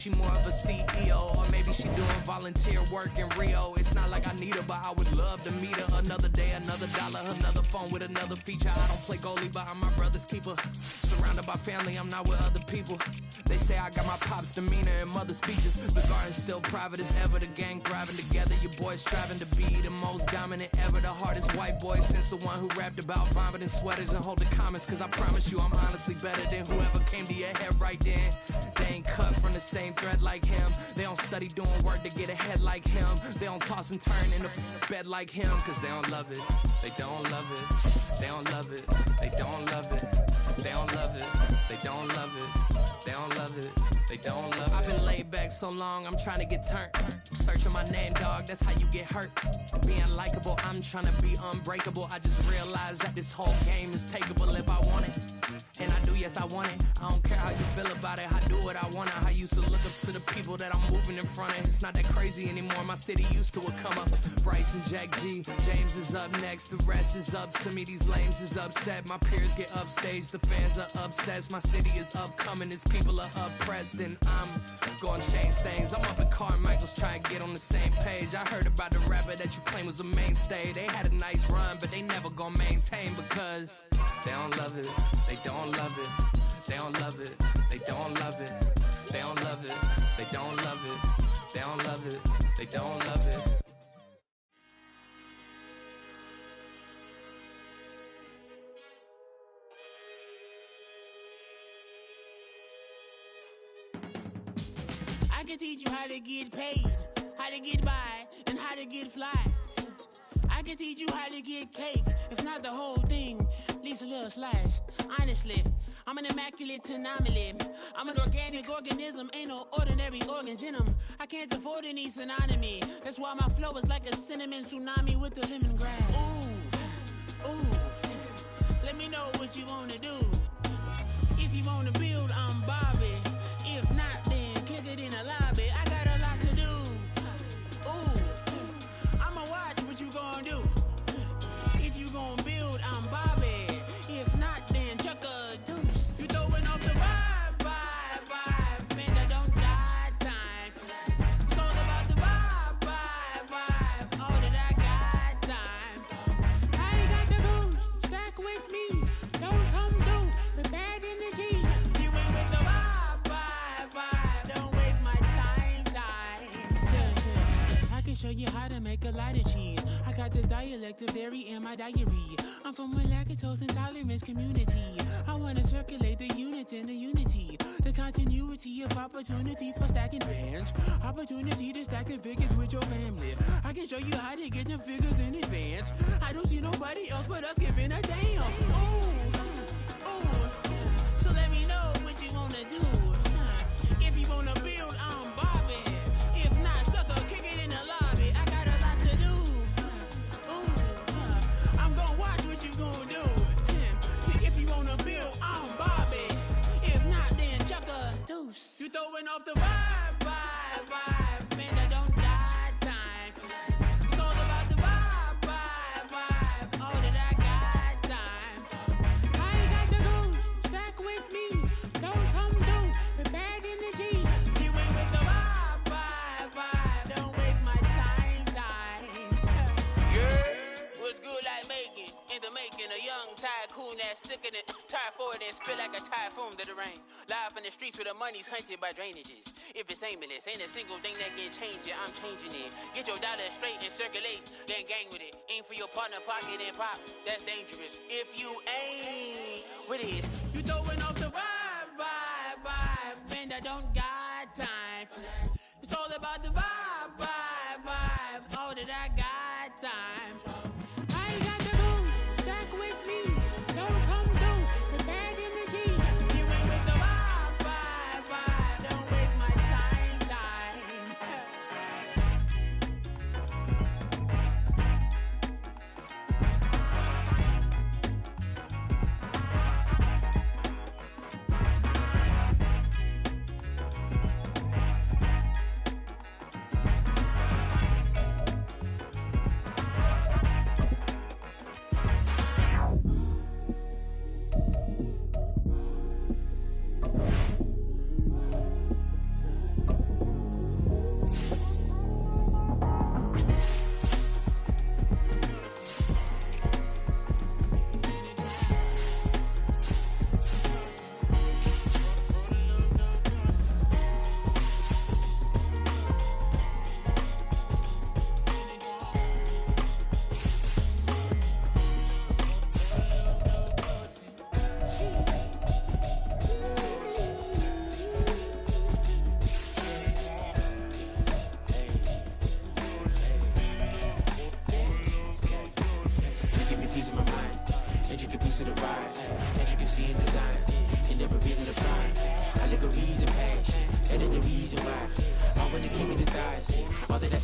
She more of a CEO, or maybe she doing volunteer work in Rio. It's not like I need her, but I would love to meet her. Another day, another dollar, another phone with another feature. I don't play goalie, but I'm my brother's keeper. Surrounded by family, I'm not with other people. They say I got my pop's demeanor and mother's features. The garden's still private as ever, the gang thriving together. Your boys striving to be the most dominant ever. The hardest white boy since the one who rapped about vomiting sweaters and holding comments. Cause I promise you I'm honestly better than whoever came to your head right then. They ain't cut from the same thread like him. They don't study doing work to get ahead like him. They don't toss and turn in the bed like him. Cause they don't love it, they don't love it. They don't love it, they don't love it. They don't love it, they don't love it. They don't love it, they don't love it. I've been laid back so long, I'm trying to get turned. Searching my name, dog, that's how you get hurt. Being likable, I'm trying to be unbreakable. I just realized that this whole game is takeable if I want it. And I do, yes, I want it. I don't care how you feel about it, I do what I want. I used to look up to the people that I'm moving in front of. It's not that crazy anymore, my city used to a come up. Bryce and Jack G, James is up next. The rest is up to me, these lames is upset. My peers get upstage, the fans are obsessed. My city is upcoming, these people are oppressed. And I'm gonna change things. I'm up at Carmichael's trying to get on the same page. I heard about the rapper that you claim was a mainstay. They had a nice run, but they never gonna maintain because they don't love it, they don't love it, they don't love it, they don't love it, they don't love it, they don't love it, they don't love it, they don't love it. I can teach you how to get paid, how to get by, and how to get fly. I can teach you how to get cake, if not the whole thing, at least a little slice. Honestly, I'm an immaculate anomaly. I'm an organic organism, ain't no ordinary organs in them. I can't afford any synonymy. That's why my flow is like a cinnamon tsunami with the lemongrass. Ooh, ooh, let me know what you wanna do. If you wanna build, I'm Bobby. If not, then kick it in the lobby. I got a lot to do. Ooh, I'ma watch what you gonna do. If you gonna build, I'm Bobby. If not, then chuck a deuce. You throwing off the vibe, man, I don't got time. It's all about the vibe, all that I got time. I ain't got the goose, stack with me. Don't come through with bad energy. You ain't with the vibe, don't waste my time. Yeah, I can show you how to make a lot of cheese. I got the dialect of dairy in my diary. I'm from a lactose intolerance community. I wanna circulate the units in the unity. The continuity of opportunity for stacking bands. Opportunity to stack the figures with your family. I can show you how to get them figures in advance. I don't see nobody else but us giving a damn. Ooh, so let me know what you wanna do. If you wanna build, I'm Bobby. If not, sucker, kick it in the lobby. I got a lot to do. I'm gonna watch what you gonna do. See, if you wanna build, I'm Bobby. If not, then chuck a deuce. You throwing off the vibe, man, I don't got time. It's all about the vibe, all that I got time. I ain't got the goose, stack with me. Don't come through with bad energy. You ain't with the vibe, don't waste my time. Yeah, what's good like making? In the making, a young tycoon that's sickening. Tire forward and spill like a typhoon to the rain. Live in the streets where the money's hunted by drainages. If it's aimless, ain't a single thing that can change it. I'm changing it. Get your dollar straight and circulate, then gang with it. Aim for your partner, pocket and pop. That's dangerous. If you ain't with it, you throwing off the vibe, man, I don't got time for that. It's all about the vibe, all that I got time for. I ain't got the goose, stack with me. Don't come through with bad energy. You ain't with the vibe, don't waste my time.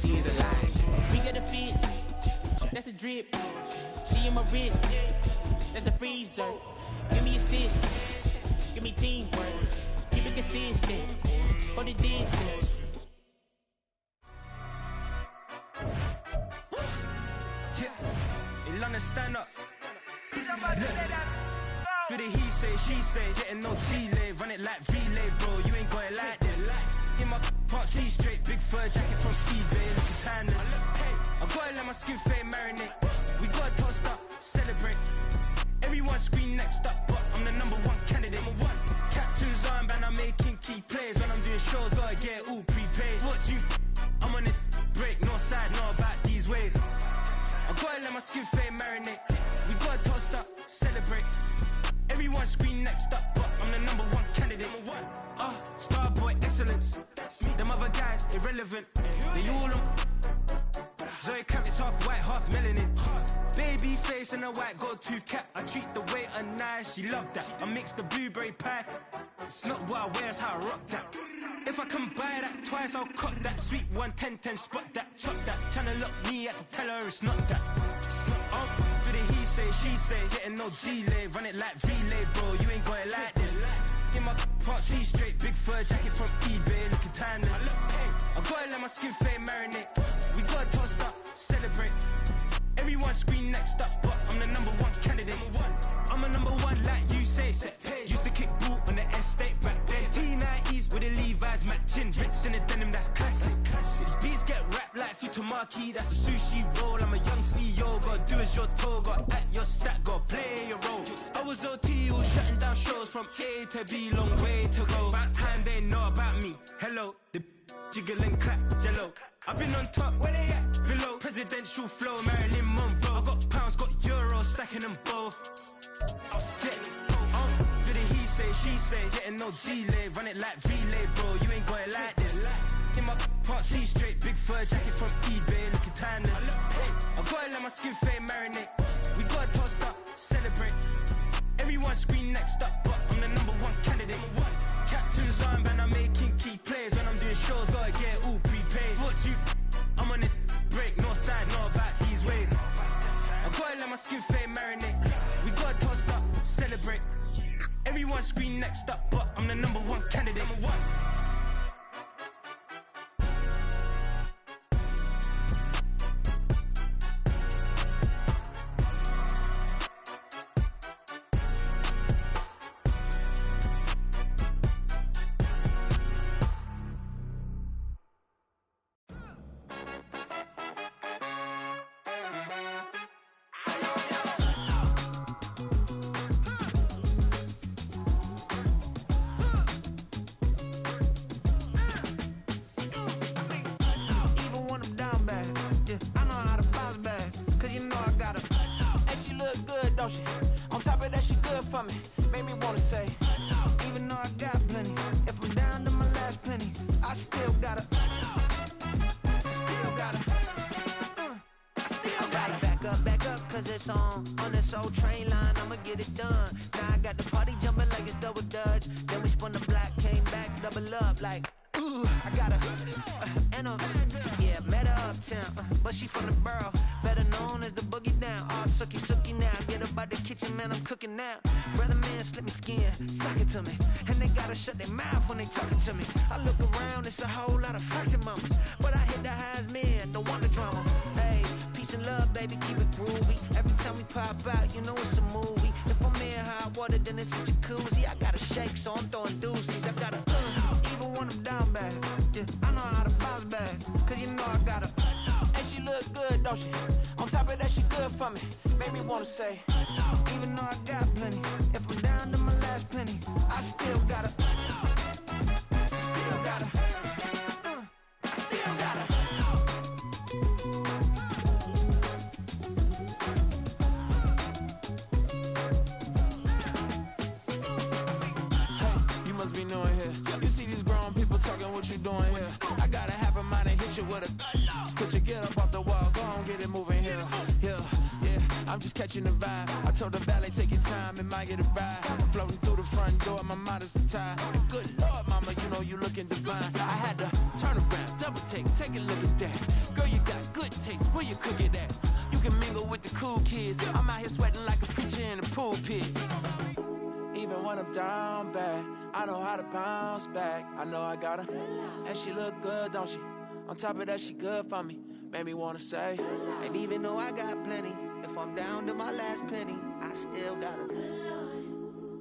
she is alive. We got a fit, that's a drip. She in my wrist, that's a freezer. Give me assist, give me teamwork. Keep it consistent, for the distance. Yeah, in London, stand up. Do the he say, she say, getting no delay. Run it like relay, bro, you ain't going like this. In my can't see straight, big fur jacket from eBay, looking timeless. I gotta let my skin fade marinate. We gotta toast up, celebrate. Everyone scream next up, but I'm the #1 candidate. Captain's armband, I'm making key plays. When I'm doing shows, gotta get all prepaid. What you I'm on it, break, no side, know about these ways. I gotta let my skin fade marinate. We gotta toast up, celebrate. Everyone scream next up, but I'm the #1 candidate. Starboy excellence. Them other guys irrelevant. They all on. Zoe Camp is half white, half melanin. Baby face and a white gold tooth cap. I treat the waiter nice, she love that. I mix the blueberry pie. It's not what I wear, it's how I rock that. If I can buy that twice, I'll cut that. Sweet 110, spot that, chop that. Tryna lock me, I have to tell her it's not that. Do the he say, she say, getting no delay. Run it like relay, bro, you ain't got it like this. In my can't see straight, big fur jacket from eBay, looking timeless. I gotta let my skin fade marinate. We gotta toast up, celebrate. Everyone scream next up, but I'm the #1 candidate. I'm a #1 like you say, set pace. Used to kick boot on the estate back then. T90s with the Levi's matching. Rips in the denim, that's classic. Beats get wrapped like Futamaki, that's a sushi roll. I'm a young CEO, gotta do as you're told. Gotta act your stat, gotta play your role. I was OT, all shutting down shows from A to B, long way to go. About time they know about me. Hello, the jiggle and clap, jello. I've been on top, where they at? Below. Presidential flow, Marilyn Monroe. I got pounds, got euros, stacking them both. I'll stick. Do the he say, she say, getting no delay. Run it like relay, bro, you ain't got it like this. In my can't see straight, big fur jacket from eBay, looking timeless. I gotta let my skin fade marinate. We gotta toast up, celebrate. Everyone scream next up, but I'm the #1 candidate. Captain's armband, I'm making key plays. When I'm doing shows, gotta get all prepaid. What you I'm on it, break, no side, know about these ways. I gotta let my skin fade marinate. We gotta toast up, celebrate. Everyone scream next up, but I'm the #1 candidate. On top of that, she good for me. Made me wanna say, even though I got plenty, if I'm down to my last penny, I still gotta, back up, cause it's on this old train line, I'ma get it done. Now I got the party jumping like it's double dutch. Then we spun the block, came back, double up like, ooh, I got a, and a, yeah, met her uptown, but she from the borough, better known as the boogie down. All sookie now, get up out the kitchen, man, I'm cooking now. Brother man, slip me skin, suck it to me, and they gotta shut their mouth when they talking to me. I look around, it's a whole lot of fraction mamas, but I hit the highs, man, don't want the drama. Hey, peace and love, baby, keep it groovy. Every time we pop out, you know it's a movie. If I'm in hot water, then it's a jacuzzi. I gotta shake, so I'm throwing deuces. I gotta, even when I'm down bad, yeah, I know how to bounce back, cause you know I gotta, and she look good, don't she? On top of that, she good for me. Made me wanna say, even though I got plenty, if I'm down to my last penny, I still gotta, I still gotta. Be knowing here. You see these grown people talking, what you doing here? I got a half a mind to hit you with a could you get up off the wall, go on, get it moving here. Yeah, I'm just catching the vibe. I told the valet, take your time, it might get a ride. I'm floating through the front door, my modest attire. And good Lord, mama, you know you looking divine. I had to turn around, double take a look at that. Girl, taste, where you cook it at? You can mingle with the cool kids. I'm out here sweating like a preacher in a pulpit. Even when I'm down bad, I know how to bounce back. I know I got her, and she look good, don't she? On top of that, she good for me. Made me wanna say, and even though I got plenty, if I'm down to my last penny, I still got her.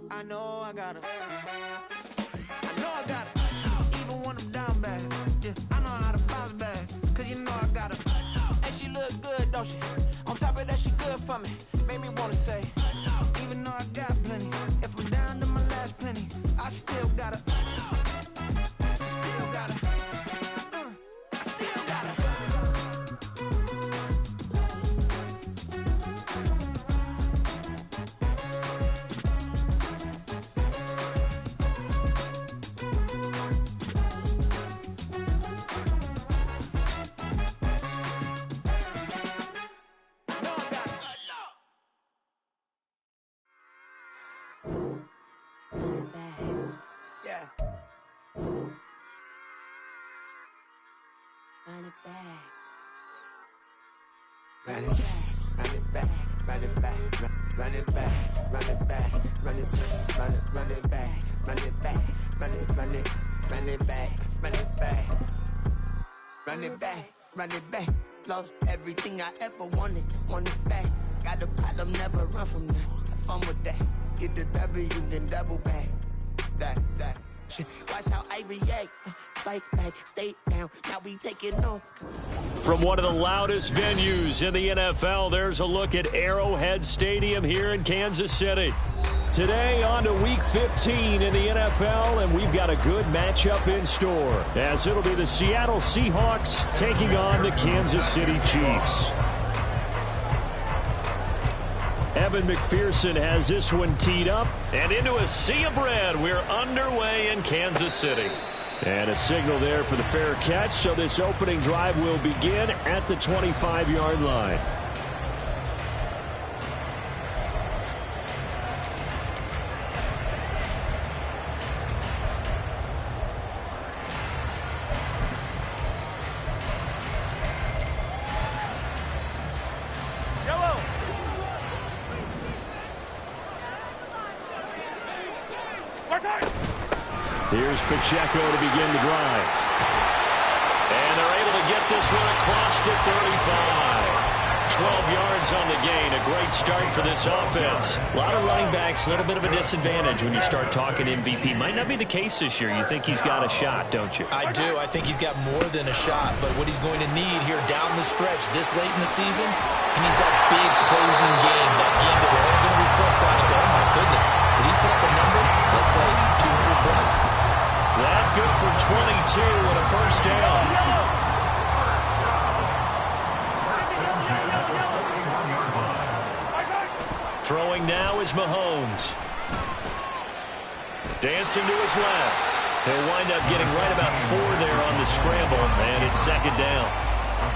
I know I got her. I know I got her. Even when I'm down bad, yeah, I know how to bounce back. Cause you know I got her. And she look good, don't she? On top of that, she good for me. Made me wanna say, even though I got plenty, if I'm down to my last penny, I still got her. I still got her. I still got her. Run it back. Run it back, run it back, run it back, run it back, run it back, run it back, run it back, run it back, run it back, run it back, run it back. Lost everything I ever wanted it back. Got a problem, never run from that. Have fun with that. Get the W, then double back. That. Shit. Watch how I react. Fight back, stay down. Now we taking on. From one of the loudest venues in the NFL, there's a look at Arrowhead Stadium here in Kansas City. Today on to Week 15 in the NFL, and we've got a good matchup in store, as it'll be the Seattle Seahawks taking on the Kansas City Chiefs. Evan McPherson has this one teed up, and into a sea of red, we're underway in Kansas City. And a signal there for the fair catch, so this opening drive will begin at the 25-yard line. Here's Pacheco to begin the drive. And they're able to get this one across the 35. 12 yards on the gain. A great start for this offense. A lot of running backs, a little bit of a disadvantage when you start talking MVP. Might not be the case this year. You think he's got a shot, don't you? I do. I think he's got more than a shot. But what he's going to need here down the stretch this late in the season, he needs that big closing game. That game that we're all going to reflect on and go, oh my goodness, did he put up a number? Let's say 200 plus. That good for 22 and a first down. Throwing now is Mahomes. Dancing to his left. He'll wind up getting right about 4 there on the scramble, and it's second down.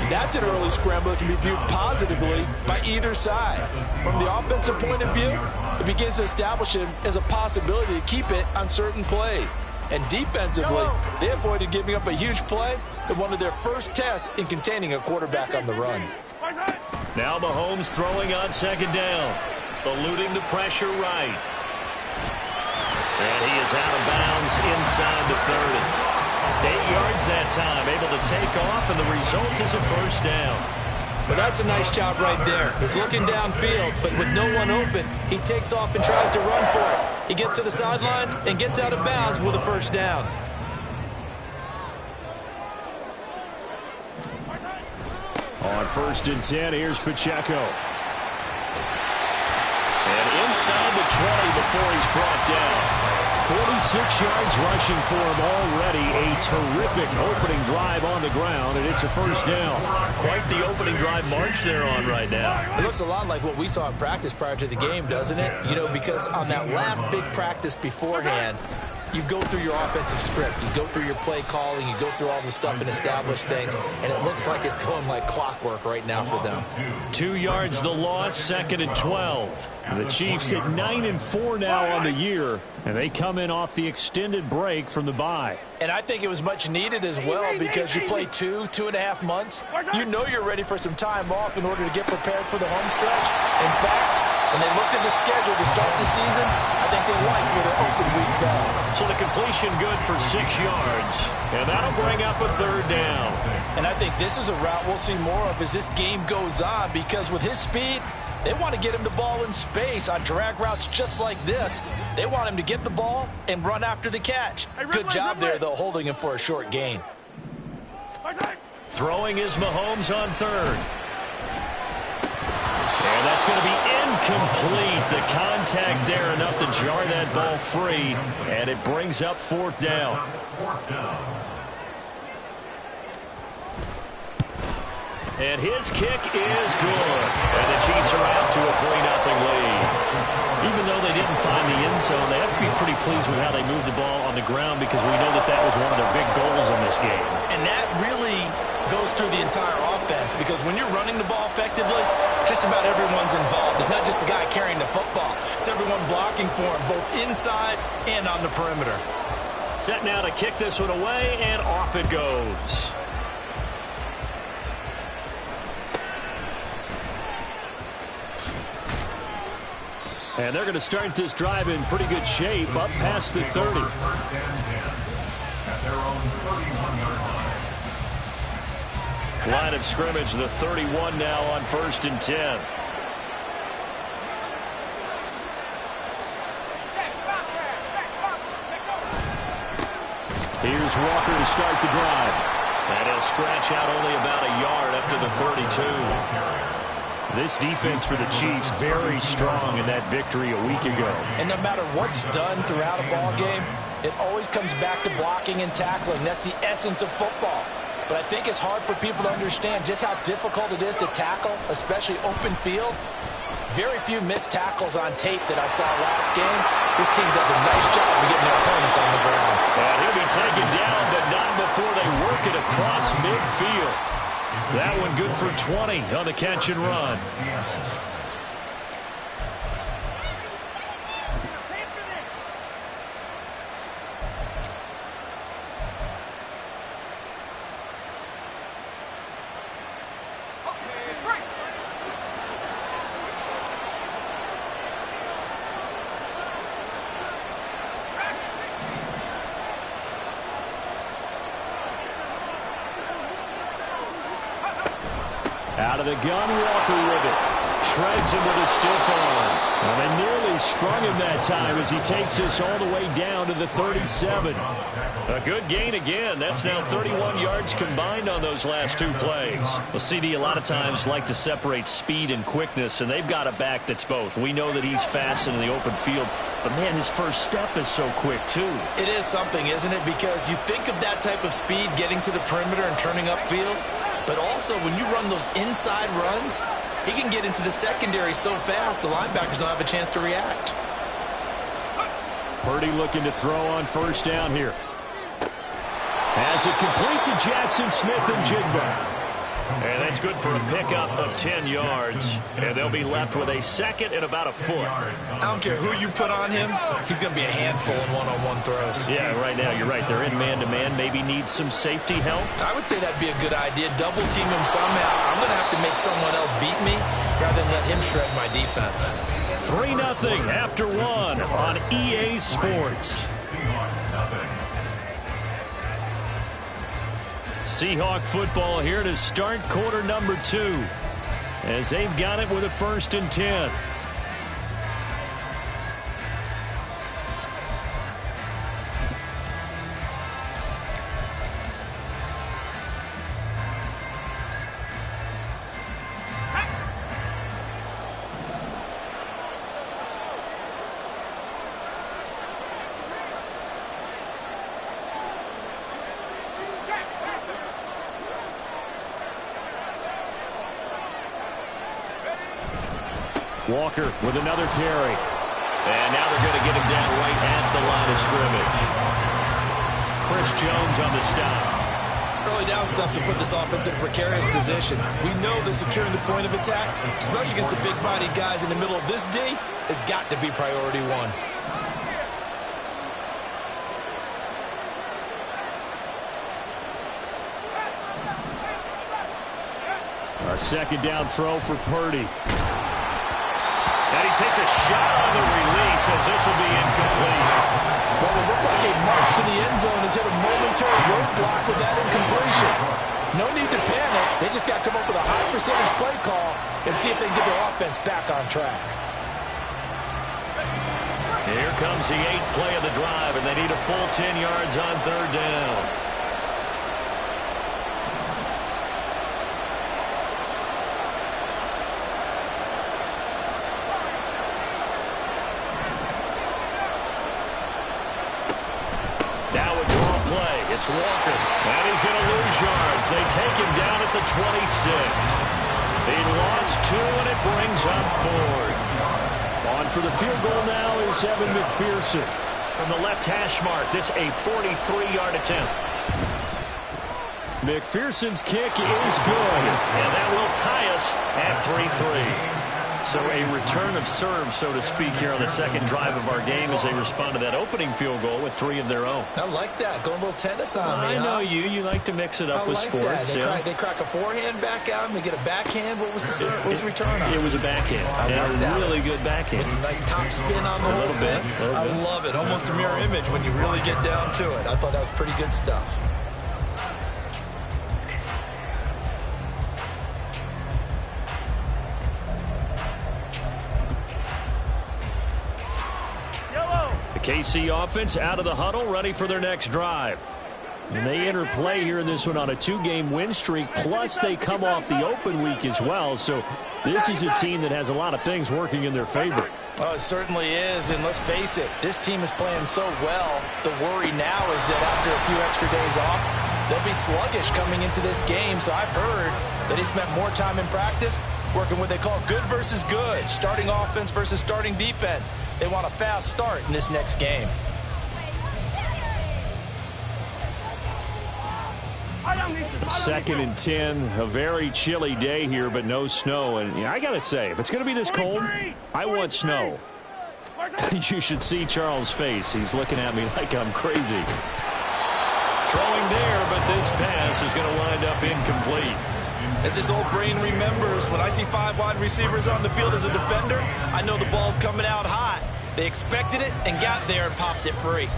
That's an early scramble that can be viewed positively by either side. From the offensive point of view, it begins to establish him as a possibility to keep it on certain plays. And defensively, they avoided giving up a huge play in one of their first tests in containing a quarterback on the run. Now Mahomes throwing on second down. Eluding the pressure right. And he is out of bounds inside the 30. 8 yards that time, able to take off, and the result is a first down. Well, that's a nice job right there. He's looking downfield, but with no one open, he takes off and tries to run for it. He gets to the sidelines and gets out of bounds with a first down. On 1st and 10, here's Pacheco. And inside the 20 before he's brought down. 46 yards rushing for him already. A terrific opening drive on the ground, and it's a first down. Quite the opening drive march they're on right now. It looks a lot like what we saw in practice prior to the game, doesn't it? You know, because on that last big practice beforehand, you go through your offensive script. You go through your play calling. You go through all the stuff and establish things. And it looks like it's going like clockwork right now for them. 2 yards the loss, 2nd and 12. The Chiefs at 9-4 now on the year, and they come in off the extended break from the bye. And I think it was much needed as well because you play 2.5 months. You know you're ready for some time off in order to get prepared for the home stretch. In fact, when they looked at the schedule to start the season, I think they liked where their open week fell. So the completion good for 6 yards, and that'll bring up a 3rd down. And I think this is a route we'll see more of as this game goes on because with his speed, they want to get him the ball in space on drag routes just like this. They want him to get the ball and run after the catch. Good job there, though, holding him for a short gain. Throwing is Mahomes on 3rd. And that's going to be incomplete. The contact there enough to jar that ball free, and it brings up 4th down. And his kick is good. And the Chiefs are out to a 3-0 lead. Even though they didn't find the end zone, they have to be pretty pleased with how they moved the ball on the ground because we know that that was one of their big goals in this game. And that really goes through the entire offense because when you're running the ball effectively, just about everyone's involved. It's not just the guy carrying the football. It's everyone blocking for him, both inside and on the perimeter. Set now to kick this one away, and off it goes. And they're going to start this drive in pretty good shape, up past the 30. Line of scrimmage, the 31 now on 1st and 10. Here's Walker to start the drive. And he'll scratch out only about a yard up to the 32. This defense for the Chiefs very strong in that victory a week ago. And no matter what's done throughout a ball game, it always comes back to blocking and tackling. That's the essence of football. But I think it's hard for people to understand just how difficult it is to tackle, especially open field. Very few missed tackles on tape that I saw last game. This team does a nice job of getting their opponents on the ground. And he'll be taken down, but not before they work it across midfield. That one good for 20 on the catch and run. Out of the gun, Walker with it. Shreds him with a stiff arm. And they nearly sprung him that time as he takes this all the way down to the 37. A good gain again. That's now 31 yards combined on those last 2 plays. Well, CD a lot of times like to separate speed and quickness, and they've got a back that's both. We know that he's fast in the open field, but, man, his first step is so quick, too. It is something, isn't it? Because you think of that type of speed getting to the perimeter and turning upfield, but also when you run those inside runs, he can get into the secondary so fast the linebackers don't have a chance to react. Purdy looking to throw on 1st down here. Has it complete to Jackson Smith and Jigba. And that's good for a pickup of 10 yards. And they'll be left with a 2nd and about a foot. I don't care who you put on him, he's going to be a handful in one-on-one throws. Yeah, right now, you're right. They're in man-to-man. Maybe need some safety help. I would say that'd be a good idea. Double team him somehow. I'm going to have to make someone else beat me rather than let him shred my defense. 3-0 after 1 on EA Sports. Seahawk football here to start quarter number 2 as they've got it with a 1st and 10. Walker with another carry. And now they're going to get him down right at the line of scrimmage. Chris Jones on the stop. Early down stuff to put this offense in a precarious position. We know that securing the point of attack, especially against the big-bodied guys in the middle of this D, has got to be priority one. A second down throw for Purdy. And he takes a shot on the release as this will be incomplete. Well, it looked like a march to the end zone has hit a momentary roadblock with that incompletion. No need to panic. They just got to come up with a high percentage play call and see if they can get their offense back on track. Here comes the 8th play of the drive, and they need a full 10 yards on third down. It's Walker, and he's going to lose yards. They take him down at the 26. He lost 2, and it brings up 4th. On for the field goal now is Evan McPherson. From the left hash mark, this a 43-yard attempt. McPherson's kick is good, and that will tie us at 3-3. So a return of serve, so to speak, here on the second drive of our game as they respond to that opening field goal with 3 of their own. I like that. Going a little tennis on me. I know you. You like to mix it up with sports. They crack a forehand back out, and they get a backhand. What was the return on? It was a backhand. I like that. Really good backhand. With some nice top spin on the whole thing. I love it. Almost a mirror image when you really get down to it. I thought that was pretty good stuff. KC offense out of the huddle, ready for their next drive. And they enter play here in this one on a 2-game win streak, plus they come off the open week as well. So this is a team that has a lot of things working in their favor. Oh, it certainly is, and let's face it, this team is playing so well. The worry now is that after a few extra days off, they'll be sluggish coming into this game. So I've heard that he spent more time in practice working what they call good versus good, starting offense versus starting defense. They want a fast start in this next game. Second and 10, a very chilly day here, but no snow. And I got to say, if it's going to be this cold, I want snow. You should see Charles' face. He's looking at me like I'm crazy. Throwing there, but this pass is going to wind up incomplete. As his old brain remembers, when I see 5 wide receivers on the field as a defender, I know the ball's coming out hot. They expected it and got there and popped it free.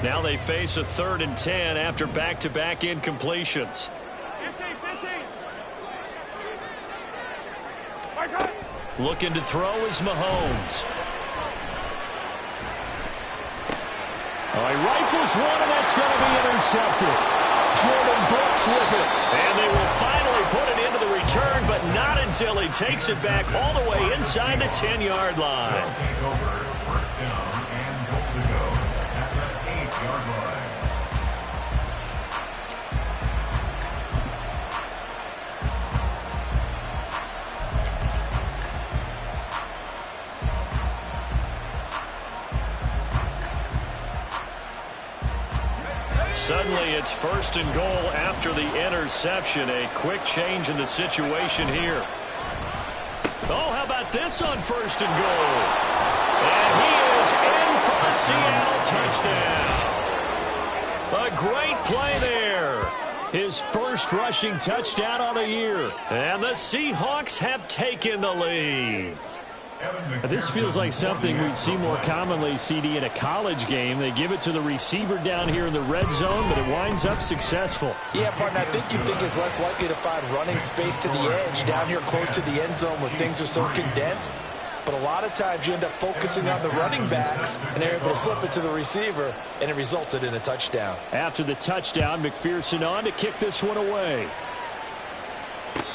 Now they face a 3rd and 10 after back-to-back incompletions. 15. Looking to throw is Mahomes. Oh, he rifles one, and that's going to be intercepted. Jordan Brooks with it. And they will finally put it into the return, but not until he takes it back all the way inside the 10-yard line. Take over first down and goal to go at the 8-yard line. Suddenly it's 1st and goal after the interception. A quick change in the situation here. Oh, how about this on 1st and goal? And he is in for a Seattle touchdown. A great play there. His first rushing touchdown on the year. And the Seahawks have taken the lead. This feels like something we'd see more commonly, CD, in a college game. They give it to the receiver down here in the red zone, but it winds up successful. Yeah, partner, I think you'd think it's less likely to find running space to the edge down here close to the end zone where things are so condensed. But a lot of times you end up focusing on the running backs, and they're able to slip it to the receiver, and it resulted in a touchdown. After the touchdown, McPherson on to kick this one away.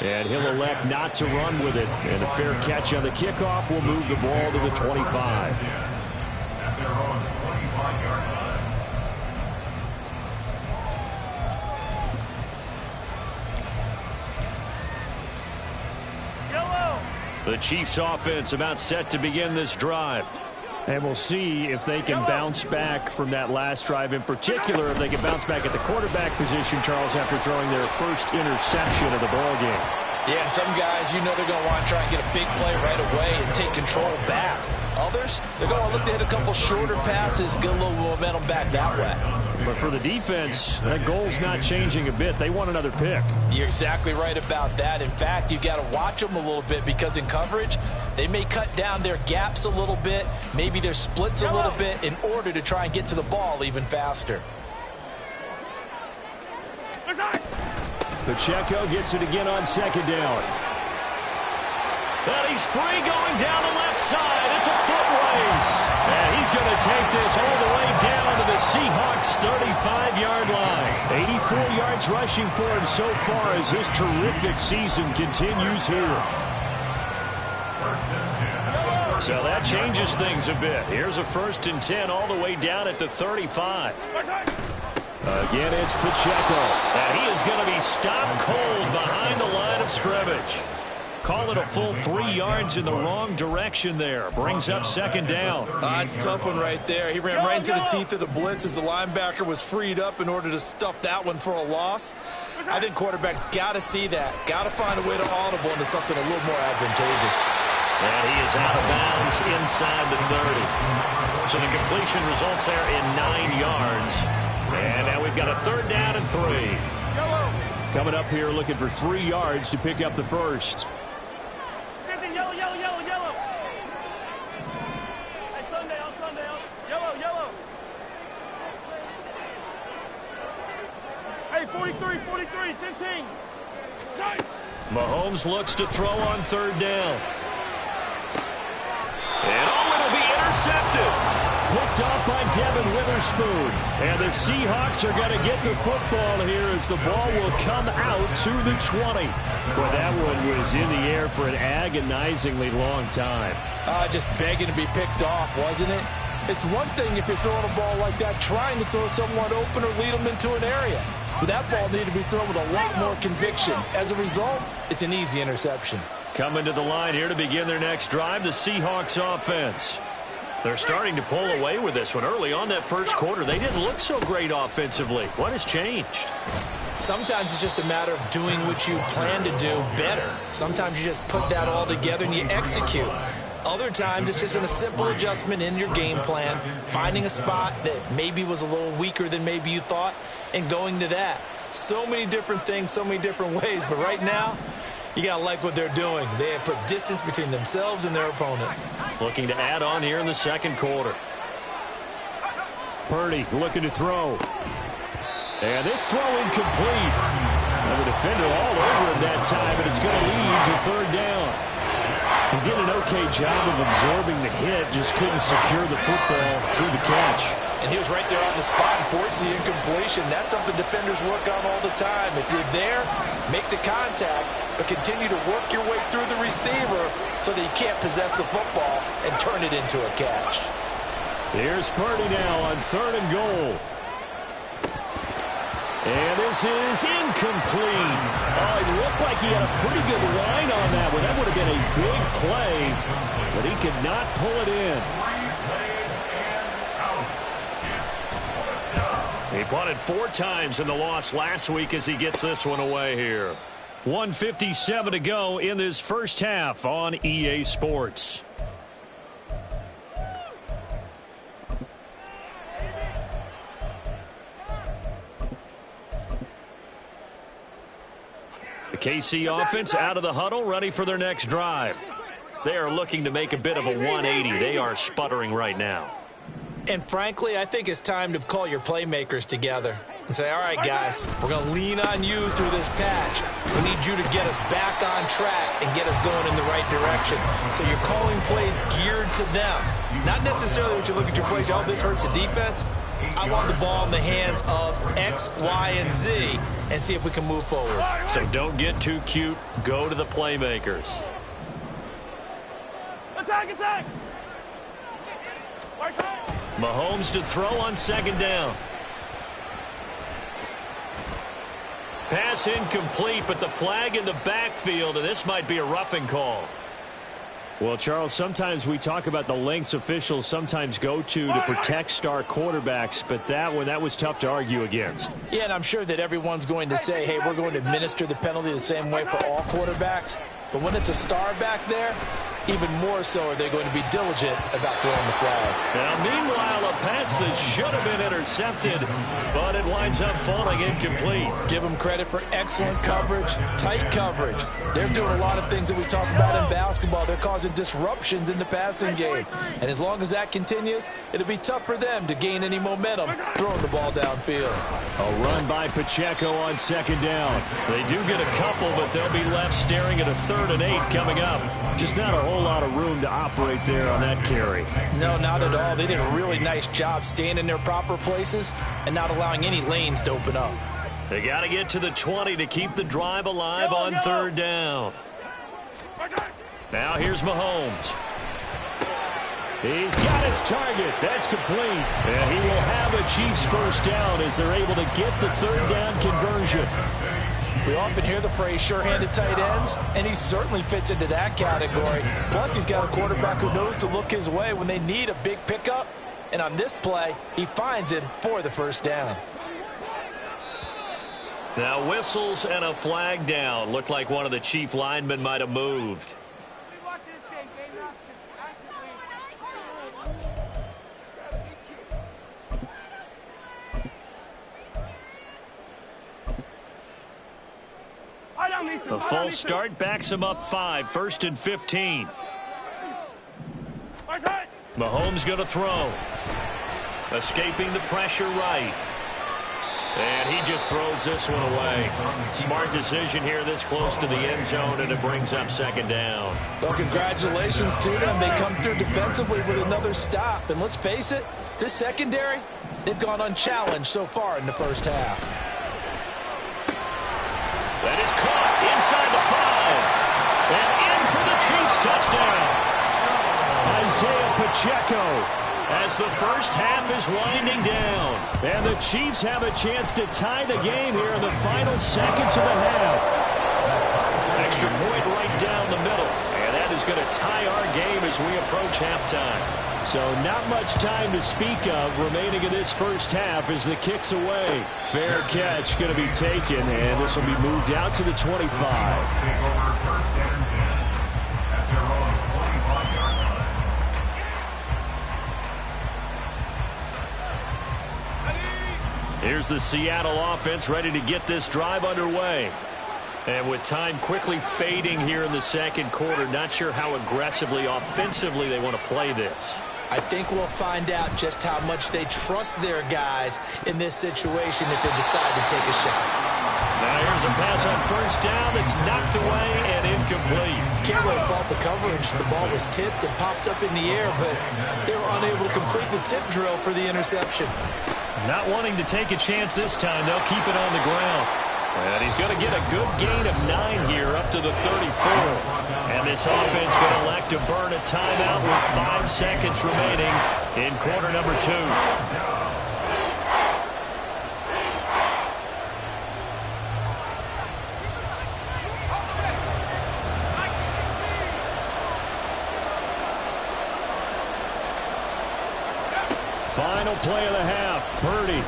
And he'll elect not to run with it. And a fair catch on the kickoff will move the ball to the 25. At their own 25-yard line. The Chiefs offense about set to begin this drive. And we'll see if they can bounce back from that last drive in particular, if they can bounce back at the quarterback position, Charles, after throwing their first interception of the ball game. Yeah, and some guys, you know they're going to want to try and get a big play right away and take control back. Others, they're going to look to hit a couple shorter passes, get a little momentum back that way. But for the defense, that goal's not changing a bit. They want another pick. You're exactly right about that. In fact, you've got to watch them a little bit because in coverage, they may cut down their gaps a little bit, maybe their splits a little bit in order to try and get to the ball even faster. Pacheco gets it again on second down. And he's free going down the left side. It's a foot race. And he's going to take this all the way down to the Seahawks' 35-yard line. 84 yards rushing for him so far as his terrific season continues here. So that changes things a bit. Here's a 1st and 10 all the way down at the 35. Again, it's Pacheco. And he is going to be stopped cold behind the line of scrimmage. Call it a full 3 yards in the wrong direction there. Brings up second down. It's a tough one right there. He ran right into the teeth of the blitz as the linebacker was freed up in order to stuff that one for a loss. I think quarterbacks got to see that. Got to find a way to audible into something a little more advantageous. And he is out of bounds inside the 30. So the completion results there in 9 yards. And now we've got a 3rd down and 3. Coming up here looking for 3 yards to pick up the first. Yellow. Hey, Sunday. Yellow. Hey, 43, 15. Mahomes looks to throw on 3rd down. And it'll be intercepted. Picked off by Devin Witherspoon. And the Seahawks are going to get the football here as the ball will come out to the 20. Boy, that one was in the air for an agonizingly long time. Just begging to be picked off, wasn't it? It's one thing if you're throwing a ball like that, trying to throw someone open or lead them into an area. But that ball needed to be thrown with a lot more conviction. As a result, it's an easy interception. Coming to the line here to begin their next drive, the Seahawks offense. They're starting to pull away with this one. Early on that first quarter, they didn't look so great offensively. What has changed? Sometimes it's just a matter of doing what you plan to do better. Sometimes you just put that all together and you execute. Other times it's just a simple adjustment in your game plan, finding a spot that maybe was a little weaker than maybe you thought, and going to that. So many different things, so many different ways, but right now, you got to like what they're doing. They have put distance between themselves and their opponent. Looking to add on here in the second quarter. Purdy looking to throw. And this throw incomplete. And the defender all over him that time, and it's going to lead to 3rd down. He did an okay job of absorbing the hit, just couldn't secure the football through the catch. And he was right there on the spot and forced the incompletion. That's something defenders work on all the time. If you're there, make the contact, but continue to work your way through the receiver so that you can't possess the football and turn it into a catch. Here's Purdy now on 3rd and goal. And this is incomplete. Oh, it looked like he had a pretty good line on that one. That would have been a big play, but he could not pull it in. He punted 4 times in the loss last week as he gets this one away here. 1:57 to go in this first half on EA Sports. The KC offense out of the huddle, ready for their next drive. They are looking to make a bit of a 180. They are sputtering right now. And frankly, I think it's time to call your playmakers together and say, all right, guys, we're going to lean on you through this patch. We need you to get us back on track and get us going in the right direction. So you're calling plays geared to them. Not necessarily what you look at your plays, oh, this hurts the defense. I want the ball in the hands of X, Y, and Z and see if we can move forward. So don't get too cute. Go to the playmakers. Attack! Mahomes to throw on 2nd down. Pass incomplete, but the flag in the backfield, and this might be a roughing call. Well, Charles, sometimes we talk about the lengths officials sometimes go to protect star quarterbacks, but that was tough to argue against. Yeah, and I'm sure that everyone's going to say, hey, we're going to administer the penalty the same way for all quarterbacks. But when it's a star back there, even more so are they going to be diligent about throwing the flag. Now, meanwhile, a pass that should have been intercepted, but it winds up falling incomplete. Give them credit for excellent coverage, tight coverage. They're doing a lot of things that we talk about in basketball. They're causing disruptions in the passing game. And as long as that continues, it'll be tough for them to gain any momentum throwing the ball downfield. A run by Pacheco on second down. They do get a couple, but they'll be left staring at a 3rd and 8 coming up. Just not a whole lot of room to operate there on that carry. No, not at all. They did a really nice job staying in their proper places and not allowing any lanes to open up. They got to get to the 20 to keep the drive alive on 3rd down. Now here's Mahomes. He's got his target. That's complete. And he will have a Chiefs first down as they're able to get the 3rd down conversion. We often hear the phrase sure-handed tight ends, and he certainly fits into that category. Plus, he's got a quarterback who knows to look his way when they need a big pickup. And on this play, he finds him for the first down. Now whistles and a flag down. Looked like one of the Chief linemen might have moved. A false start backs him up 5, 1st and 15. Mahomes going to throw. Escaping the pressure right. And he just throws this one away. Smart decision here this close to the end zone, and it brings up 2nd down. Well, congratulations to them. They come through defensively with another stop. And let's face it, this secondary, they've gone unchallenged so far in the first half. That is caught inside the 5. And in for the Chiefs touchdown. Isaiah Pacheco. As the first half is winding down. And the Chiefs have a chance to tie the game here in the final seconds of the half. Extra point right down the middle. And that is going to tie our game as we approach halftime. So not much time to speak of remaining in this first half as the kick's away. Fair catch going to be taken, and this will be moved out to the 25. Here's the Seattle offense ready to get this drive underway. And with time quickly fading here in the second quarter, not sure how aggressively, offensively they want to play this. I think we'll find out just how much they trust their guys in this situation if they decide to take a shot. Now here's a pass on first down that's knocked away and incomplete. Can't really fault the coverage. The ball was tipped and popped up in the air, but they were unable to complete the tip drill for the interception. Not wanting to take a chance this time, they'll keep it on the ground. And he's going to get a good gain of 9 here up to the 34. And this offense going to elect to burn a timeout with 5 seconds remaining in quarter number 2. Final play of the half. Purdy.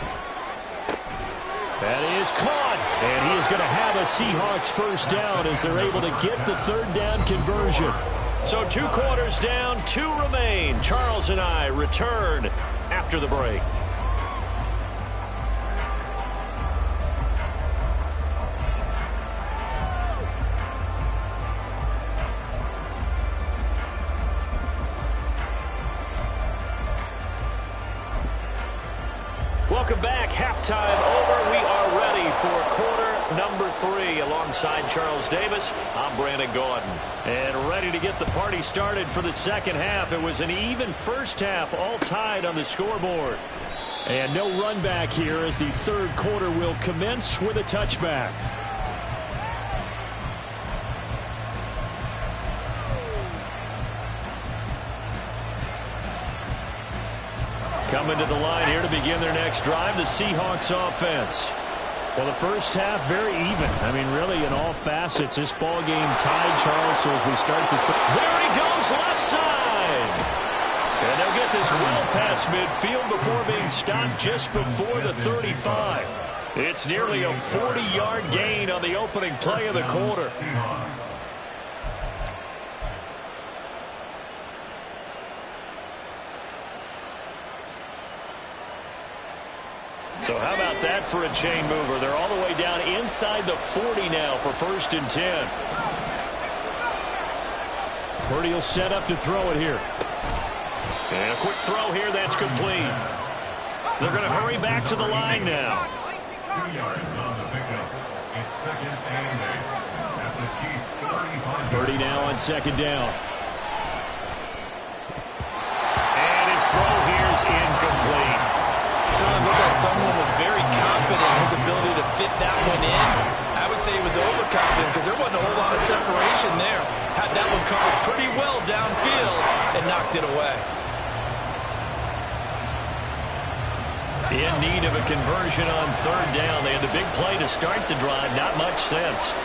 That is caught, and he is going to have a Seahawks first down as they're able to get the 3rd down conversion. So 2 quarters down, 2 remain. Charles and I return after the break. Welcome back. Halftime over. We are ready for quarter number 3. Alongside Charles Davis, I'm Brandon Gordon. And ready to get the party started for the second half. It was an even first half, all tied on the scoreboard. And no run back here as the 3rd quarter will commence with a touchback. Coming to the line here to begin their next drive, the Seahawks offense. Well, the first half, very even. I mean, really, in all facets, this ball game tied, Charles. So as we start the there he goes, left side. And they'll get this well past midfield before being stopped just before the 35. It's nearly a 40-yard gain on the opening play of the quarter. So how about that for a chain mover? They're all the way down inside the 40 now for 1st and 10. Purdy will set up to throw it here. And a quick throw here, that's complete. They're going to hurry back to the line now. 2 yards on the pickup. It's 2nd and 8 at the Chiefs' 35. Purdy now on 2nd down. And his throw here's incomplete. Certainly looked like someone was very confident in his ability to fit that one in. I would say he was overconfident because there wasn't a whole lot of separation there. Had that one covered pretty well downfield and knocked it away. In need of a conversion on 3rd down. They had the big play to start the drive. Not much sense.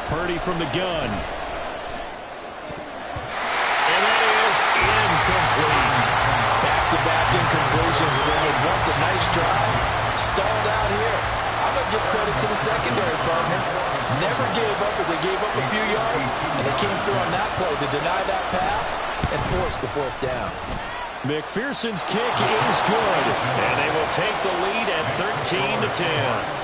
Purdy from the gun. And that is incomplete. Back-to-back incompletions. It was once a nice drive. Stalled out here. I'm going to give credit to the secondary partner. Never gave up as they gave up a few yards, and they came through on that play to deny that pass and force the 4th down. McPherson's kick is good, and they will take the lead at 13-10.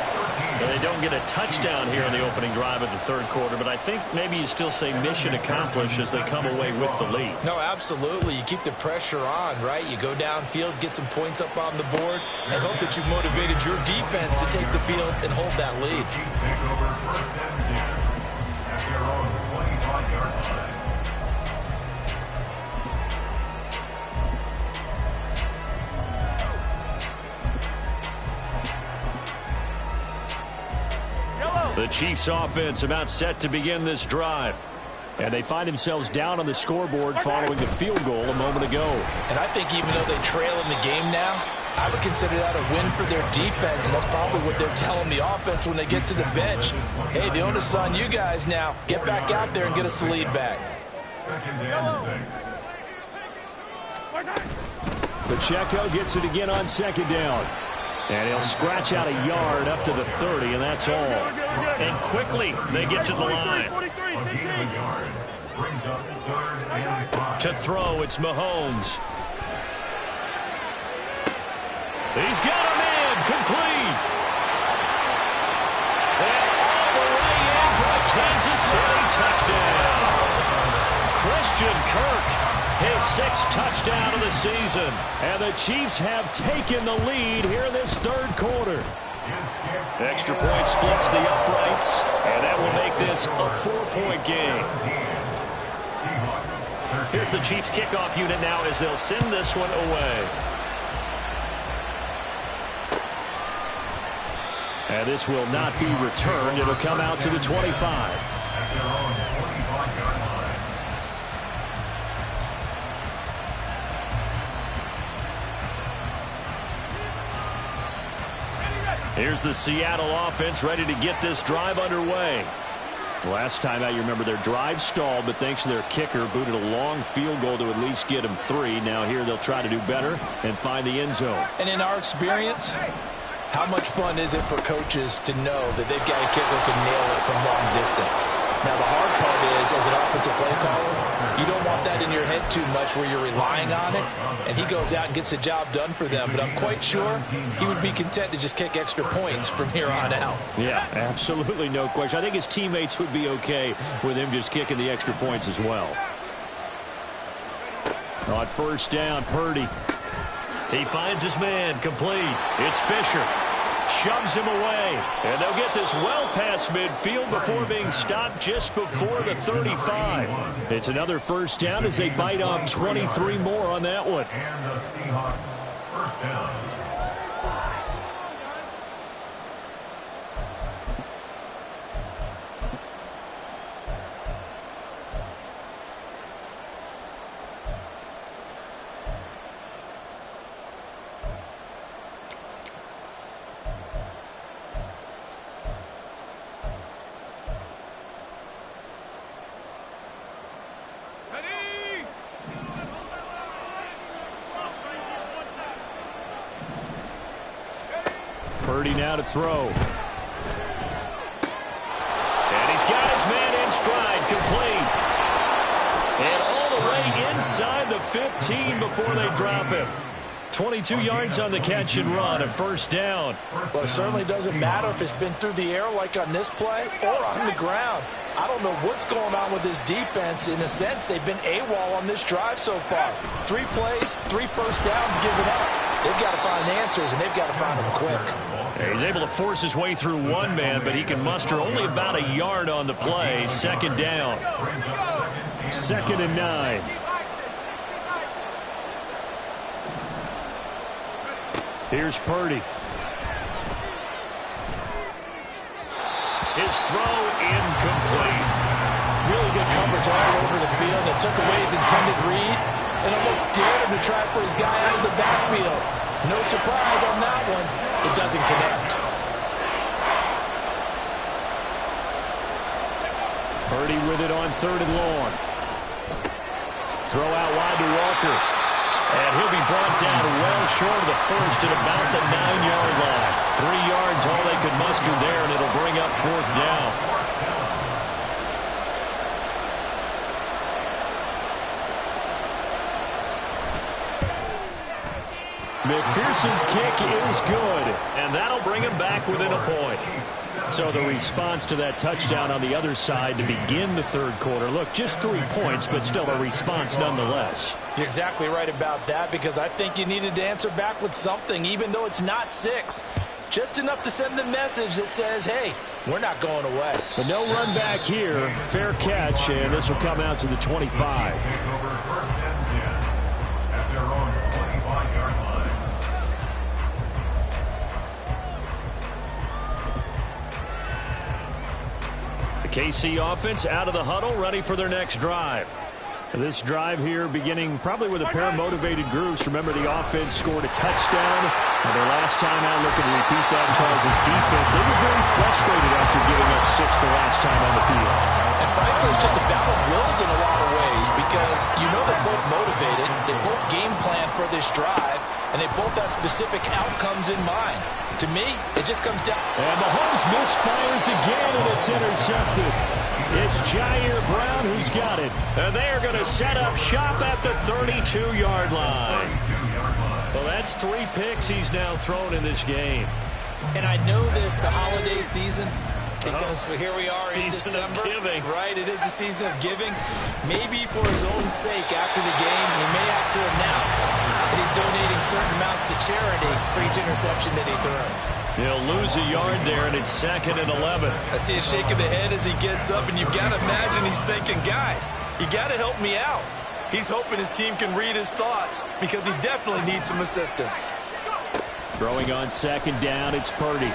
They don't get a touchdown here in the opening drive of the 3rd quarter, but I think maybe you still say mission accomplished as they come away with the lead. No, absolutely. You keep the pressure on, right? You go downfield, get some points up on the board, and hope that you've motivated your defense to take the field and hold that lead. Chiefs take over 1st and 10 at their own 25-yard line. The Chiefs offense about set to begin this drive. And they find themselves down on the scoreboard following the field goal a moment ago. And I think even though they trail in the game now, I would consider that a win for their defense, and that's probably what they're telling the offense when they get to the bench. Hey, the onus is on you guys now. Get back out there and get us the lead back. 2nd and 6. Pacheco gets it again on 2nd down. And he'll scratch out a yard up to the 30, and that's all. And quickly, they get to the line. A gain of a yard brings up 3rd and 5. To throw, it's Mahomes. He's got a man, complete. And all the way in for a Kansas City touchdown. Christian Kirk. His 6th touchdown of the season. And the Chiefs have taken the lead here in this 3rd quarter. Extra point splits the uprights, and that will make this a 4-point game. Here's the Chiefs kickoff unit now as they'll send this one away. And this will not be returned. It'll come out to the 25. Here's the Seattle offense ready to get this drive underway. Last time out, you remember their drive stalled, but thanks to their kicker, booted a long field goal to at least get them 3. Now here they'll try to do better and find the end zone. And in our experience, how much fun is it for coaches to know that they've got a kicker who can nail it from long distance? Now, the hard part is, as an offensive play caller, you don't want that in your head too much where you're relying on it, and he goes out and gets the job done for them. But I'm quite sure he would be content to just kick extra points from here on out. Yeah, absolutely no question. I think his teammates would be okay with him just kicking the extra points as well. On 1st down, Purdy. He finds his man, complete. It's Fisher. Shoves him away. And they'll get this well past midfield before being stopped just before the 35. It's another 1st down as they bite off 23 more on that one. And the Seahawks 1st down. Purdy now to throw. And he's got his man in stride, complete. And all the way inside the 15 before they drop him. 22 yards on the catch and run, a first down. Well, it certainly doesn't matter if it's been through the air like on this play or on the ground. I don't know what's going on with this defense. In a sense, they've been AWOL on this drive so far. 3 plays, 3 first downs given up. They've got to find answers, and they've got to find them quick. He's able to force his way through one man, but he can muster only about a yard on the play. Second down. 2nd and 9. Here's Purdy. His throw incomplete. Really good coverage all over the field. It took away his intended read and almost dared him to try for his guy out of the backfield. No surprise on that one. It doesn't connect. Purdy with it on 3rd and long. Throw out wide to Walker. And he'll be brought down well short of the first at about the 9-yard line. 3 yards all they could muster there, and it'll bring up 4th down. McPherson's kick is good, and that'll bring him back within a point. So the response to that touchdown on the other side to begin the 3rd quarter. Look, just 3 points, but still a response nonetheless. You're exactly right about that, because I think you needed to answer back with something, even though it's not 6. Just enough to send the message that says, hey, we're not going away. But no run back here. Fair catch, and this will come out to the 25. KC offense out of the huddle, ready for their next drive. This drive here beginning probably with a pair of motivated groups. Remember, the offense scored a touchdown. Their last time out, looking to repeat that. Charles' defense, they were very frustrated after giving up 6 the last time on the field. And frankly, it's just a battle of wills in a lot of ways, because you know they're both motivated. They both game plan for this drive, and they both have specific outcomes in mind. To me, it just comes down. And Mahomes misfires again, and it's intercepted. It's Jair Brown who's got it. And they are going to set up shop at the 32-yard line. Well, that's 3 picks he's now thrown in this game. And I know this, the holiday season, because here we are in December. Season of giving. Right, it is the season of giving. Maybe for his own sake after the game, he may have to announce that he's donating certain amounts to charity for each interception that he threw. He'll lose a yard there, and it's 2nd and 11. I see a shake of the head as he gets up, and you've got to imagine he's thinking, guys, you got to help me out. He's hoping his team can read his thoughts, because he definitely needs some assistance. Throwing on 2nd down, it's Purdy.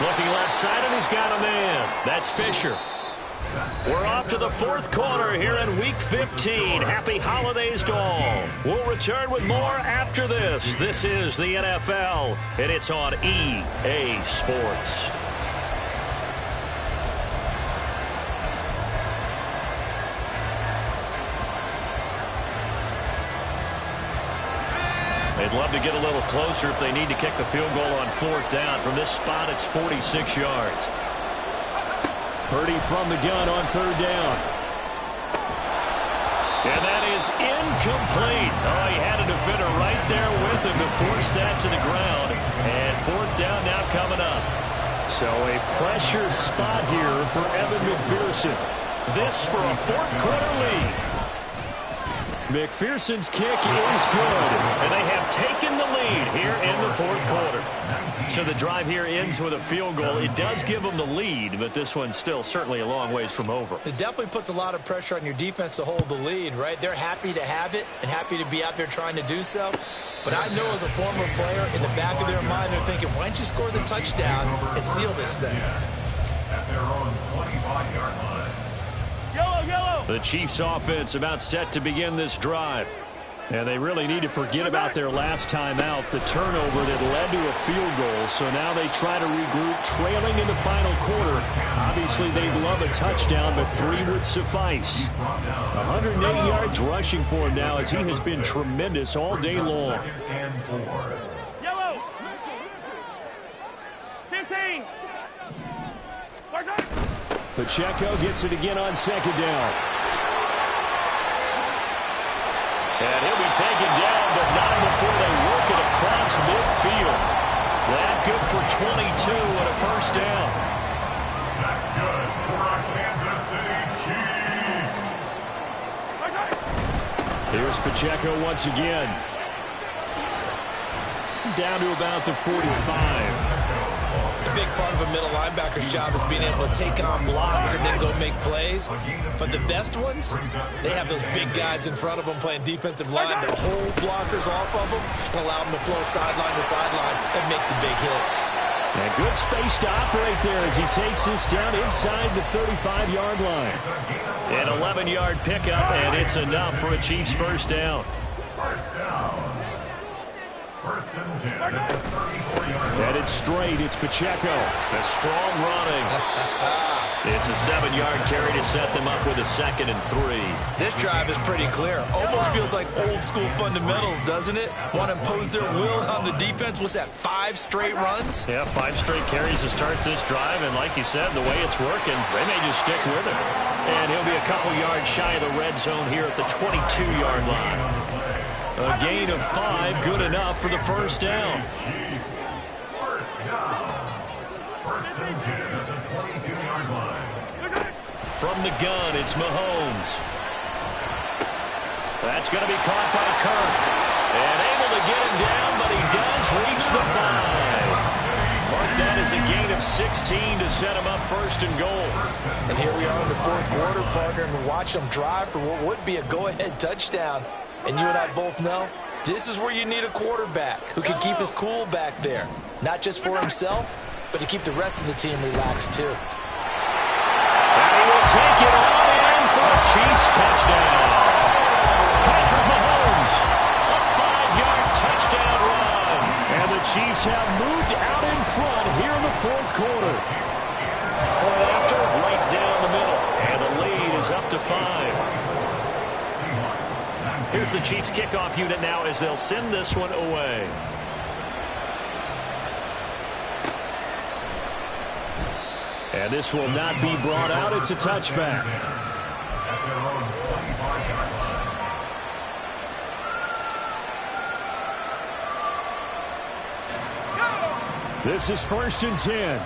Looking left side, and he's got a man. That's Fisher. We're off to the 4th quarter here in Week 15. Happy holidays to all. We'll return with more after this. This is the NFL, and it's on EA Sports. They'd love to get a little closer if they need to kick the field goal on 4th down. From this spot, it's 46 yards. Purdy from the gun on 3rd down. And that is incomplete. Oh, he had a defender right there with him to force that to the ground. And 4th down now coming up. So a pressure spot here for Evan McPherson. This for a 4th quarter lead. McPherson's kick is good, and they have taken the lead here in the 4th quarter. So the drive here ends with a field goal. It does give them the lead, but this one's still certainly a long ways from over. It definitely puts a lot of pressure on your defense to hold the lead, right? They're happy to have it and happy to be out there trying to do so. But I know as a former player, in the back of their mind, they're thinking, why don't you score the touchdown and seal this thing? At their own 25-yard line. The Chiefs offense about set to begin this drive. And they really need to forget about their last time out, the turnover that led to a field goal. So now they try to regroup, trailing in the final quarter. Obviously, they'd love a touchdown, but 3 would suffice. 108 yards rushing for him now, as he has been tremendous all day long. Pacheco gets it again on second down. And he'll be taken down, but not before they work it across midfield. That good for 22 and a first down. That's good for our Kansas City Chiefs. Here's Pacheco once again. Down to about the 45. A big part of a middle linebacker's job is being able to take on blocks and then go make plays. But the best ones, they have those big guys in front of them playing defensive line to hold blockers off of them and allow them to flow sideline to sideline and make the big hits. And good space to operate there as he takes this down inside the 35-yard line. An 11-yard pickup, and it's enough for a Chiefs first down. First down. First and 10 at the 34-yard line. Headed straight, it's Pacheco. The strong running. It's a 7-yard carry to set them up with a 2nd and 3. This drive is pretty clear. Almost feels like old school fundamentals, doesn't it? Want to impose their will on the defense. What's that, 5 straight runs? Yeah, 5 straight carries to start this drive. And like you said, the way it's working, they may just stick with it. And he'll be a couple yards shy of the red zone here at the 22-yard line. A gain of 5, good enough for the first down. First down. First and 10 at the 22-yard line. From the gun, it's Mahomes. That's going to be caught by Kirk. And able to get him down, but he does reach the 5. Mark that as a gain of 16 to set him up first and goal. And here we are in the fourth quarter, partner, and watch them drive for what would be a go-ahead touchdown. And you and I both know this is where you need a quarterback who can keep his cool back there. Not just for himself, but to keep the rest of the team relaxed too. And he will take it all in for a Chiefs touchdown. Patrick Mahomes, a 5-yard touchdown run. And the Chiefs have moved out in front here in the fourth quarter. Point after, right down the middle. And the lead is up to 5. Here's the Chiefs kickoff unit now as they'll send this one away. And this will not be brought out. It's a touchback. This is 1st and 10.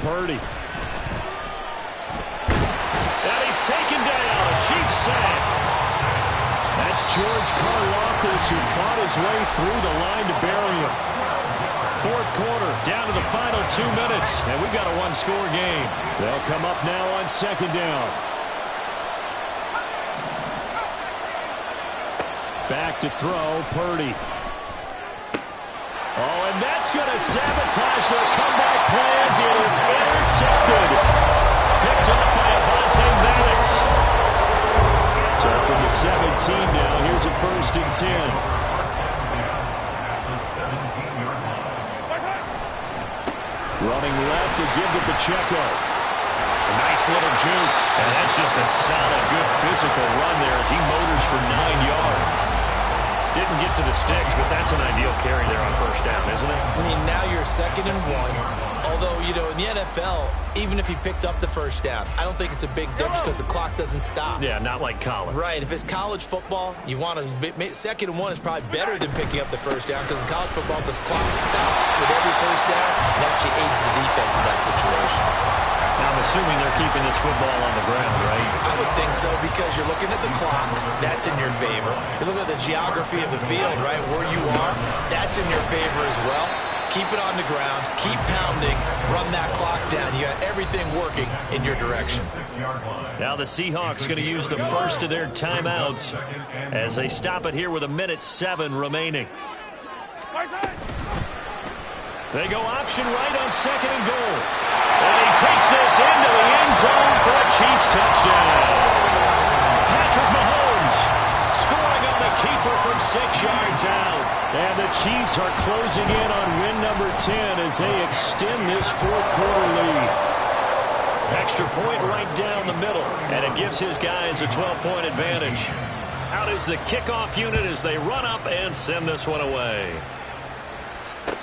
Purdy. And he's taken down. A Chiefs sack. That's George Karlaftis who fought his way through the line to bury him. Fourth quarter, down to the final 2 minutes, and we've got a one-score game. They'll come up now on second down. Back to throw, Purdy. Oh, and that's going to sabotage their comeback plans. It is intercepted. Picked up by Avonte Maddox. So from the 17 now, here's a 1st and 10. Running left to give to Pacheco. A nice little juke. And that's just a solid, good physical run there as he motors for 9 yards. Didn't get to the sticks, but that's an ideal carry there on first down, isn't it? I mean, now you're 2nd and 1. Although, you know, in the NFL, even if he picked up the first down, I don't think it's a big difference because the clock doesn't stop. Yeah, not like college. Right. If it's college football, you want to 2nd and 1 is probably better than picking up the first down because in college football, the clock stops with every first down and actually aids the defense in that situation. Now, I'm assuming they're keeping this football on the ground, right? I would think so because you're looking at the clock. That's in your favor. You're looking at the geography of the field, right? Where you are, that's in your favor as well. Keep it on the ground. Keep pounding. Run that clock down. You got everything working in your direction. Now the Seahawks going to use the first of their timeouts as they stop it here with 1:07 remaining. They go option right on 2nd and goal. And he takes this into the end zone for a Chiefs touchdown. Patrick Mahomes scoring on the keeper from 6 yards out. And the Chiefs are closing in on win number 10 as they extend this fourth quarter lead. Extra point right down the middle, and it gives his guys a 12-point advantage. Out is the kickoff unit as they run up and send this one away.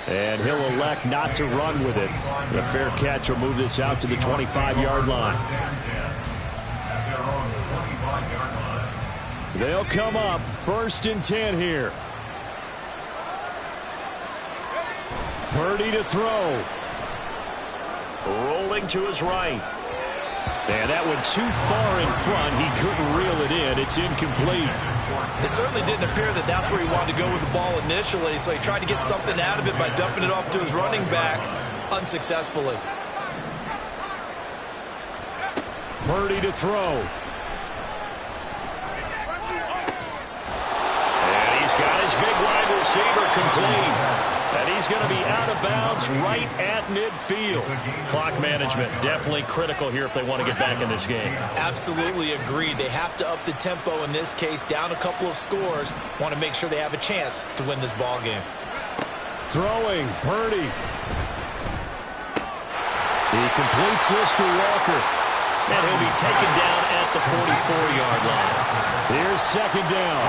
And he'll elect not to run with it. The fair catch will move this out to the 25-yard line. They'll come up 1st and 10 here. Purdy to throw. Rolling to his right. And that went too far in front. He couldn't reel it in. It's incomplete. It certainly didn't appear that that's where he wanted to go with the ball initially, so he tried to get something out of it by dumping it off to his running back unsuccessfully. Purdy to throw. And he's got his big wide receiver complete. And he's going to be out of bounds right at midfield. Clock management definitely critical here if they want to get back in this game. Absolutely agreed. They have to up the tempo in this case, down a couple of scores. Want to make sure they have a chance to win this ball game. Throwing, Purdy. He completes this to Walker. And he'll be taken down at the 44-yard line. Here's 2nd down.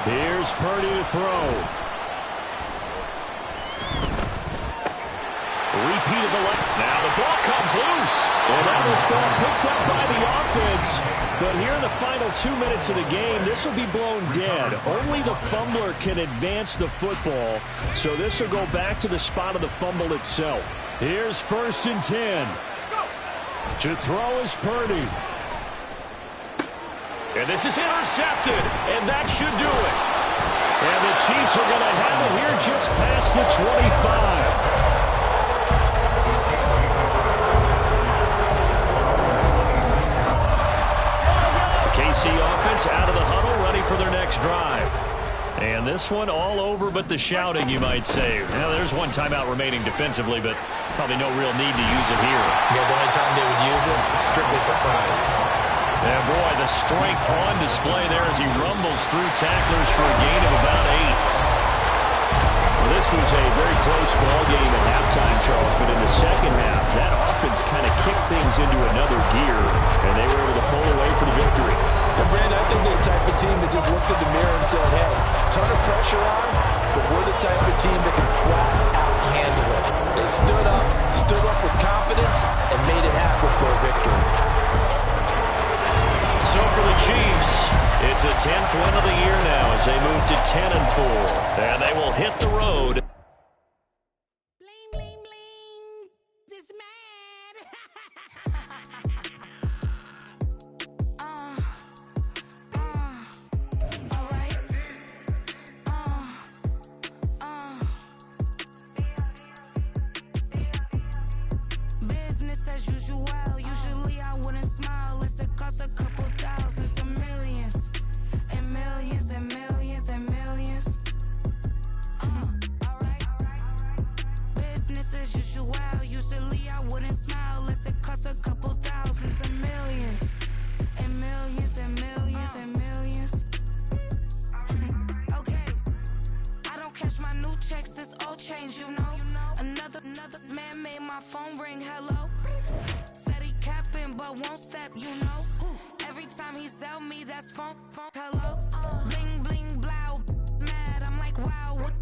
Here's Purdy to throw. Repeat of the left. Now the ball comes loose. And now this ball picked up by the offense. But here in the final 2 minutes of the game, this will be blown dead. Only the fumbler can advance the football. So this will go back to the spot of the fumble itself. Here's 1st and 10. To throw is Purdy. And this is intercepted, and that should do it. And the Chiefs are going to have it here just past the 25. KC offense out of the huddle, ready for their next drive. And this one all over but the shouting, you might say. Now, there's one timeout remaining defensively, but probably no real need to use it here. Yeah, the only time they would use it, strictly for pride. And boy, the strength on display there as he rumbles through tacklers for a gain of about 8. Well, this was a very close ball game at halftime, Charles, but in the second half, that offense kind of kicked things into another gear, and they were able to pull away for the victory. And Brandon, I think they're the type of team that just looked in the mirror and said, hey, ton of pressure on, but we're the type of team that can flat out handle it. They stood up with confidence, and made it happen for a victory. So for the Chiefs, it's a 10th win of the year now as they move to 10-4. And they will hit the road. Bling, bling, bling. This mad. All right. Business as usual. Usually I wouldn't smile. It's a cost a couple thousands and millions. And millions and millions and millions. Alright. Business as usual. Usually I wouldn't smile. Unless it costs a couple thousands and millions. And millions and millions and millions. Okay. I don't cash my new checks, this old change, you know. Another man made my phone ring, hello. Said he capping but won't step, you know. Every time he sell me, that's phone, hello. Bling, bling, blow, mad, I'm like, wow, what